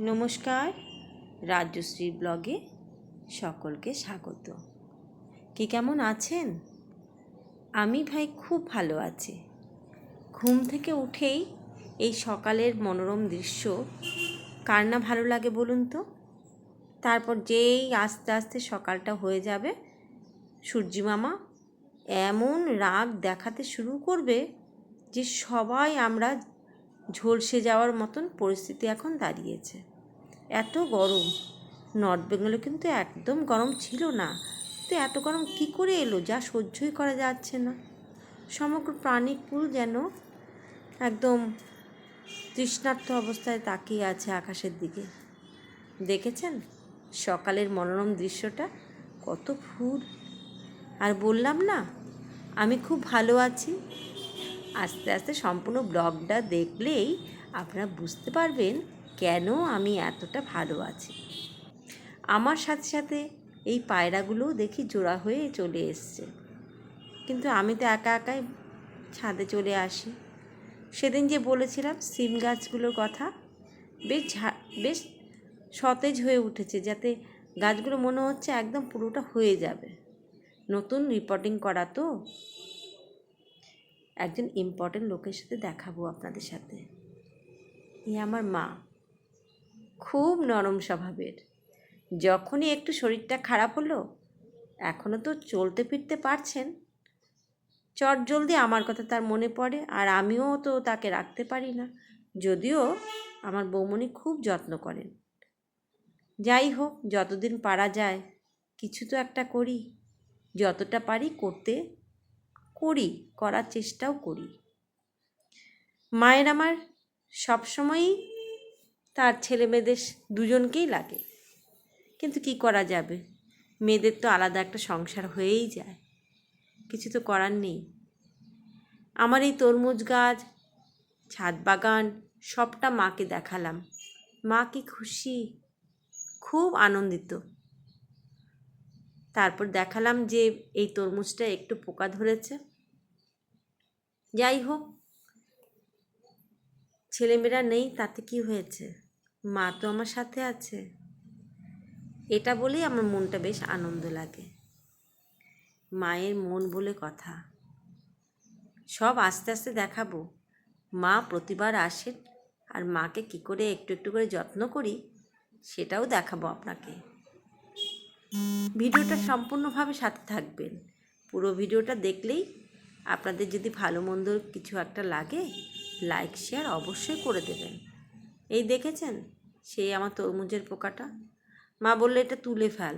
নমস্কার, রাজশ্রী ব্লগে সকলকে স্বাগত। কি কেমন আছেন? আমি ভাই খুব ভালো আছি। ঘুম থেকে উঠেই এই সকালের মনোরম দৃশ্য কার না ভালো লাগে বলুন তো? তারপর যেই আস্তে আস্তে সকালটা হয়ে যাবে, সূর্যি মামা এমন রাগ দেখাতে শুরু করবে যে সবাই আমরা ঝলসে যাওয়ার মতন পরিস্থিতি এখন দাঁড়িয়েছে। এত গরম, নর্থ বেঙ্গলে কিন্তু একদম গরম ছিল না, তো এত গরম কী করে এলো যা সহ্যই করা যাচ্ছে না। সমগ্র প্রাণীকুল যেন একদম তৃষ্ণার্ত অবস্থায় তাকিয়ে আছে আকাশের দিকে। দেখেছেন সকালের মনোরম দৃশ্যটা? কত ফুল! আর বললাম না আমি খুব ভালো আছি। আস্তে আস্তে সম্পূর্ণ ব্লগটা দেখলেই আপনারা বুঝতে পারবেন কেন আমি এতটা ভালো আছি। আমার সাথে সাথে এই পায়রাগুলোও দেখি জোড়া হয়ে চলে এসছে, কিন্তু আমি তো একা একাই ছাদে চলে আসি। সেদিন যে বলেছিলাম সিম গাছগুলোর কথা, বেশ সতেজ হয়ে উঠেছে, যাতে গাছগুলো মনে হচ্ছে একদম পুরোটা হয়ে যাবে। নতুন রিপোর্টিং করা তো, একজন ইম্পর্টেন্ট লোকের সাথে দেখাবো আপনাদের সাথে। আমার মা খুব নরম স্বভাবের। যখনই একটু শরীরটা খারাপ হলো, এখনও তো চলতে ফিরতে পারছেন, চটজলদি আমার কথা তার মনে পড়ে, আর আমিও তো তাকে রাখতে পারি না। যদিও আমার বৌমনি খুব যত্ন করেন। যাই হোক, যতদিন পারা যায় কিছু তো একটা করি, যতটা পারি করার চেষ্টাও করি। মায়ের আমার সবসময়ই তার ছেলে মেয়েদের দুজনকেই লাগে, কিন্তু কি করা যাবে, মেয়েদের তো আলাদা একটা সংসার হয়েই যায়, কিছু তো করার নেই। আমার এই তরমুজ গাছ, ছাদ বাগান সবটা মাকে দেখালাম। মা কি খুশি, খুব আনন্দিত। তারপর দেখালাম যে এই তরমুজটা একটু পোকা ধরেছে। যাই হোক, ছেলেমেয়েরা নেই তাতে কি হয়েছে, মা তো আমার সাথে আছে, এটা বলেই আমার মনটা বেশ আনন্দ লাগে। মায়ের মন বলে কথা, সব আস্তে আস্তে দেখাবো। মা প্রতিবার আসেন, আর মাকে কি করে একটু একটু করে যত্ন করি সেটাও দেখাবো আপনাকে। ভিডিওটা সম্পূর্ণভাবে সাথে থাকবেন। পুরো ভিডিওটা দেখলেই আপনাদের যদি ভালো মন্দ কিছু একটা লাগে, লাইক শেয়ার অবশ্যই করে দেবেন। এই দেখেছেন সেই আমার তরমুজের পোকাটা, মা বললে এটা তুলে ফেল।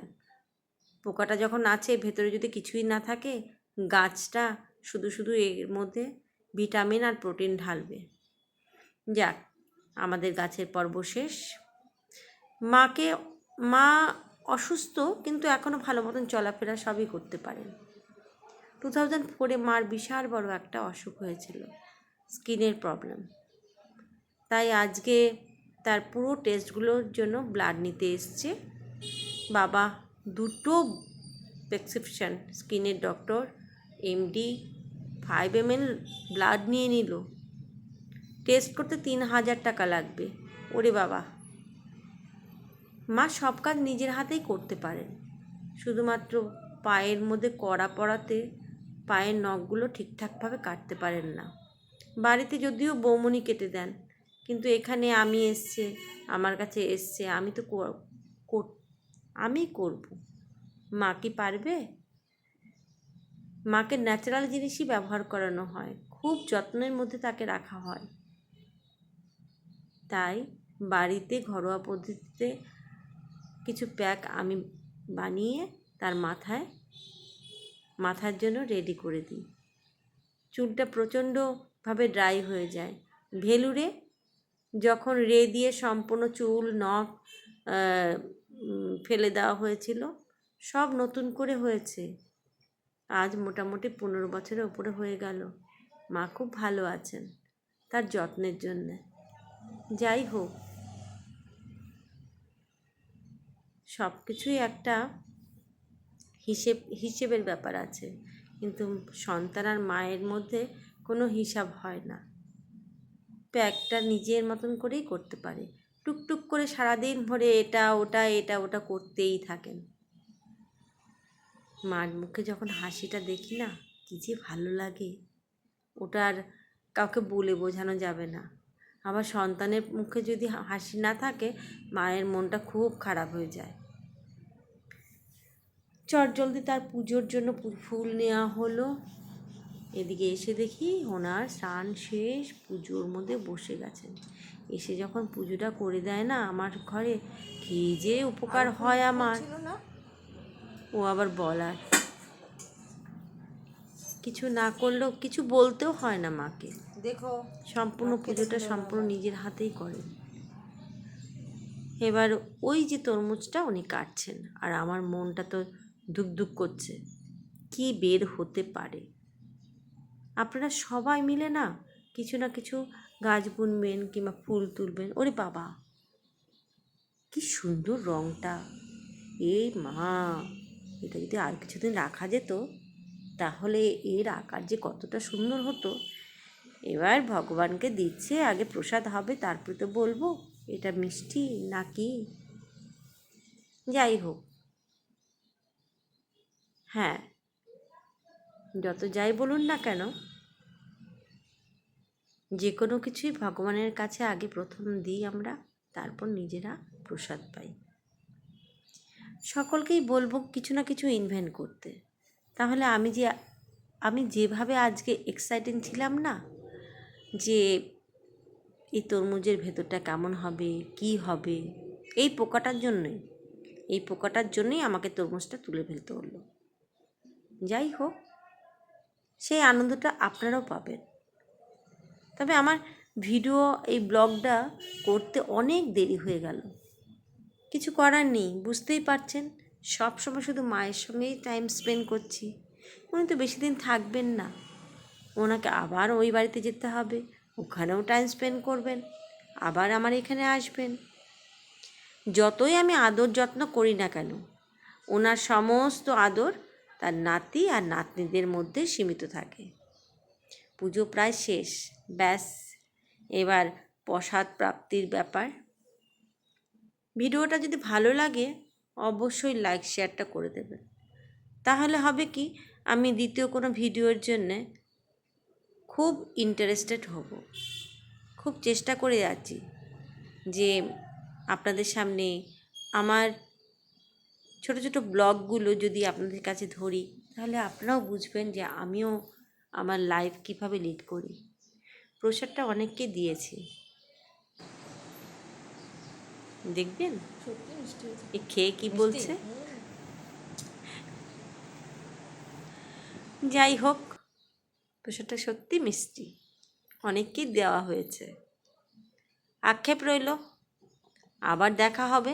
পোকাটা যখন আছে, ভেতরে যদি কিছুই না থাকে, গাছটা শুধু শুধু এর মধ্যে ভিটামিন আর প্রোটিন ঢালবে। যাক, আমাদের গাছের পর্ব শেষ। মা অসুস্থ, কিন্তু এখনও ভালো মতন চলাফেরা সবই করতে পারেন। 2004 মার বিশাল বড় একটা অসুখ হয়েছিল, স্কিনের প্রবলেম। তাই আজকে তার পুরো টেস্টগুলোর জন্য ব্লাড নিতে এসছে বাবা। 2 প্রেসক্রিপশন স্কিনের ডক্টর, এমডি, 5 ml ব্লাড নিয়ে নিল। টেস্ট করতে 3000 টাকা লাগবে। ওরে বাবা! মা সব কাজ নিজের হাতেই করতে পারেন, শুধুমাত্র পায়ের মধ্যে কড়া পড়াতে পায়ের নখগুলো ঠিকঠাকভাবে কাটতে পারেন না। বাড়িতে যদিও বৌমনি কেটে দেন, কিন্তু এখানে আমার কাছে এসছে, আমি তো আমি করব। মা কি পারবে? মাকে ন্যাচারাল জিনিসই ব্যবহার করানো হয়, খুব যত্নের মধ্যে তাকে রাখা হয়। তাই বাড়িতে ঘরোয়া পদ্ধতিতে কিছু প্যাক আমি বানিয়ে তার মাথার জন্য রেডি করে দিই। চুলটা প্রচণ্ডভাবে ড্রাই হয়ে যায়। ভেলুরে যখন দিয়ে সম্পূর্ণ চুল নখ ফেলে দেওয়া হয়েছিল, সব নতুন করে হয়েছে। আজ মোটামুটি 15 বছরের উপরে হয়ে গেল। মা খুব ভালো আছেন তার যত্নের জন্যে। যাই হোক, সব কিছুই একটা হিসেবের ব্যাপার আছে, কিন্তু সন্তান আর মায়ের মধ্যে কোনো হিসাব হয় না। প্যাকটা নিজের মতন করেই করতে পারে। টুকটুক করে সারাদিন ভরে এটা ওটা করতেই থাকেন। মার মুখে যখন হাসিটা দেখি না, কী যে ভালো লাগে, ওটা আর কাউকে বলে বোঝানো যাবে না। আবার সন্তানের মুখে যদি হাসি না থাকে, মায়ের মনটা খুব খারাপ হয়ে যায়। চটজলদি তার পুজোর জন্য ফুল নেওয়া হলো। এদিকে এসে দেখি ওনার স্নান শেষ, পুজোর মধ্যে বসে গেছেন। এসে যখন পুজোটা করে দেয় না আমার ঘরে, কী যে উপকার হয় আমার, ও আবার বলার। কিছু না করলেও, কিছু বলতেও হয় না মাকে। দেখো সম্পূর্ণ পুজোটা সম্পূর্ণ নিজের হাতেই করেন। এবার ওই যে তরমুজটা উনি কাটছেন, আর আমার মনটা তো ধুকধুক করছে, কি বের হতে পারে। আপনারা সবাই মিলে না কিছু না কিছু গাছ বুনবেন কিংবা ফুল তুলবেন। ওরে বাবা, কি সুন্দর রঙটা! এই মা, এটা যদি আর কিছুদিন রাখা যেত তাহলে এর আকার যে কতটা সুন্দর হতো। এবার ভগবানকে দিচ্ছে, আগে প্রসাদ হবে, তারপরে তো বলবো এটা মিষ্টি নাকি। যাই হোক, হ্যাঁ, যত যাই বলুন না কেন, যে কোনো কিছুই ভগবানের কাছে আগে প্রথম দিই আমরা, তারপর নিজেরা প্রসাদ পাই। সকলকেই বলবো কিছু না কিছু ইনভেন্ট করতে। তাহলে আমি যেভাবে আজকে এক্সাইটিং ছিলাম না, যে এই তরমুজের ভেতরটা কেমন হবে, কি হবে, এই পোকাটার জন্যই আমাকে তরমুজটা তুলে ফেলতে হলো। যাই হোক, সেই আনন্দটা আপনারাও পাবেন। তবে আমার ভিডিও, এই ব্লগটা করতে অনেক দেরি হয়ে গেল। কিছু করার নেই, বুঝতেই পারছেন, সবসময় শুধু মায়ের সঙ্গেই টাইম স্পেন্ড করছি। উনি তো বেশি দিন থাকবেন না, ওনাকে আবার ওই বাড়িতে যেতে হবে, ওখানেও টাইম স্পেন্ড করবেন, আবার আমার এখানে আসবেন। যতই আমি আদর যত্ন করি না কেন, ওনার সমস্ত আদর তার নাতি আর নাতনিদের মধ্যে সীমিত থাকে। পুজো প্রায় শেষ, ব্যাস এবার প্রসাদ প্রাপ্তির ব্যাপার। ভিডিওটা যদি ভালো লাগে অবশ্যই লাইক শেয়ারটা করে দেবেন। তাহলে হবে কি, আমি দ্বিতীয় কোনো ভিডিওর জন্যে খুব ইন্টারেস্টেড হব। খুব চেষ্টা করে যাচ্ছি যে আপনাদের সামনে আমার ছোট ছোট ব্লগগুলো যদি আপনাদের কাছে ধরি, তাহলে আপনারাও বুঝবেন যে আমিও আমার লাইফ কীভাবে লিড করি। প্রসাদটা অনেককে দিয়েছি, দেখবেন এ খেয়ে কি বলছে। যাই হোক, প্রসাদটা সত্যি মিষ্টি, অনেককেই দেওয়া হয়েছে। আক্ষেপ রইল, আবার দেখা হবে।